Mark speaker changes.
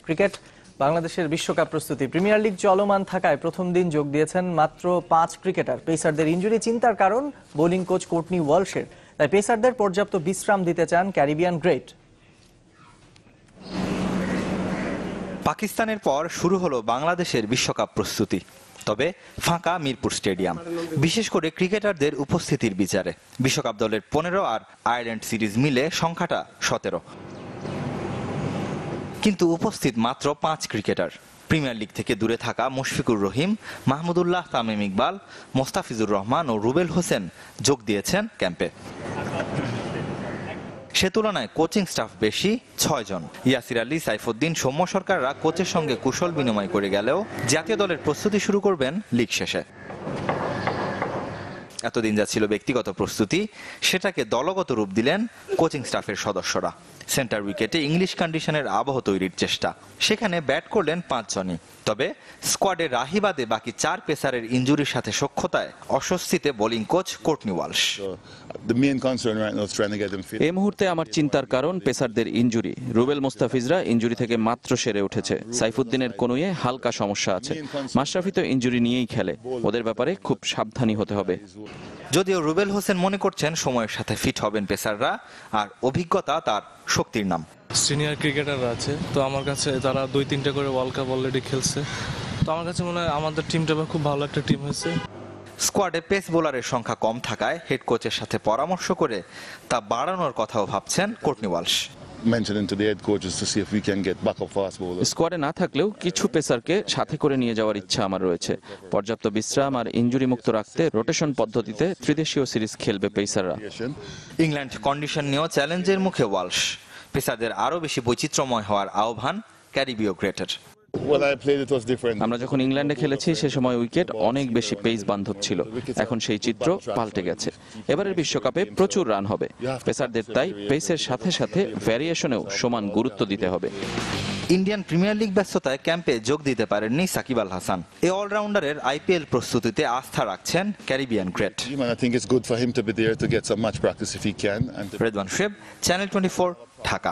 Speaker 1: Cricket বাংলাদেশের বিশ্বকাপ প্রস্তুতি প্রিমিয়ার লিগ চলমান থাকায় প্রথম দিন যোগ দিয়েছেন মাত্র 5 ক্রিকেটার। পেসারদের ইনজুরি চিন্তার কারণ বোলিং কোচ কোর্টনি ওয়ালশের, তাই পেসারদের পর্যাপ্ত বিশ্রাম দিতে চান ক্যারিবিয়ান গ্রেট।
Speaker 2: পাকিস্তানের পর শুরু হলো বাংলাদেশের বিশ্বকাপ প্রস্তুতি। তবে ফাঁকা মিরপুর স্টেডিয়াম, বিশেষ করে ক্রিকেটারদের উপস্থিতির বিচারে। বিশ্বকাপ দলের 15 আর আয়ারল্যান্ড সিরিজ মিলে সংখ্যাটা 17, কিন্তু উপস্থিত মাত্র 5 ক্রিকেটার। প্রিমিয়ার লিগ থেকে দূরে থাকা মুশফিকুর রহিম, মাহমুদুল্লাহ, তামিম ইকবাল, মোস্তাফিজুর রহমান ও রুবেল হোসেন যোগ দিয়েছেন ক্যাম্পে। সে তুলনায় কোচিং স্টাফ বেশি, 6 জন। ইয়াসির আলী, সাইফুদ্দিন, সৌম্য সরকাররা কোচের সঙ্গে কুশল বিনিময় করে গেলেও জাতীয় দলের প্রস্তুতি শুরু করবেন লিগ শেষে। এতদিন যা ছিল ব্যক্তিগত প্রস্তুতি, সেটাকে দলগত রূপ দিলেন কোচিং স্টাফের সদস্যরা। সেন্টার উইকেটে ইংলিশ কন্ডিশনের আবহ তৈরির চেষ্টা। সেখানে ব্যাট করলেন 5 জনই। তবে স্কোয়াডে রাহি বাদে বাকি 4 পেসারের ইনজুরির সাথে সখ্যতায় অস্বস্তিতে বোলিং কোচ কোর্টনি ওয়ালশ।
Speaker 3: এই মুহূর্তে আমার চিন্তার কারণ পেসারদের ইনজুরি। রুবেল, মোস্তাফিজরা ইনজুরি থেকে মাত্র সেরে উঠেছে। সাইফুদ্দিনের কনুইয়ে হালকা সমস্যা আছে। মাশরাফি তো ইনজুরি নিয়েই খেলে। ওদের ব্যাপারে খুব সাবধানী হতে হবে।
Speaker 2: যদিও রুবেল হোসেন মনে করছেন সময়ের সাথে ফিট হবেন পেসাররা, আর অভিজ্ঞতা তার শক্তির নাম।
Speaker 4: সিনিয়র ক্রিকেটাররা আছে, তো আমার কাছে তারা 2-3টা করে ওয়ার্ল্ড কাপ অলরেডি খেলছে, তো আমার কাছে মনে হয় আমাদের টিমটা খুব ভালো একটা টিম হয়েছে।
Speaker 2: স্কোয়াডে পেস বোলারের সংখ্যা কম থাকায় হেড কোচের সাথে পরামর্শ করে তা বাড়ানোর কথাও ভাবছেন কোর্টনি ওয়ালশ।
Speaker 3: স্কোয়াডে না থাকলেও কিছু পেসারকে সাথে করে নিয়ে যাওয়ার ইচ্ছা আমার রয়েছে। পর্যাপ্ত বিশ্রাম আর ইনজুরি মুক্ত রাখতে রোটেশন পদ্ধতিতে ত্রিদেশীয় সিরিজ খেলবে পেসাররা।
Speaker 2: ইংল্যান্ড কন্ডিশন নিয়েও চ্যালেঞ্জের মুখে ওয়ালশ। পেসারদের আরও বেশি বৈচিত্র্যময় হওয়ার আহ্বান ক্যারিবীয় গ্রেটের।
Speaker 3: আমরা যখন ইংল্যান্ডে খেলেছি সে সময় উইকেট অনেক বেশি পেস বান্ধব ছিল। এখন সেই চিত্র পাল্টে গেছে। এবারের বিশ্বকাপে প্রচুর রান হবে। পেসারদের তাই পেসের সাথে সাথে ভ্যারিয়েশনেও সমান গুরুত্ব দিতে হবে।
Speaker 2: ইন্ডিয়ান প্রিমিয়ার লিগ ব্যস্ততায় ক্যাম্পে যোগ দিতে পারেননি সাকিব আল হাসান। এই অলরাউন্ডারের আইপিএল প্রস্তুতিতে আস্থা রাখছেন Caribbean great. Redwan Shuaib, channel 24, Dhaka.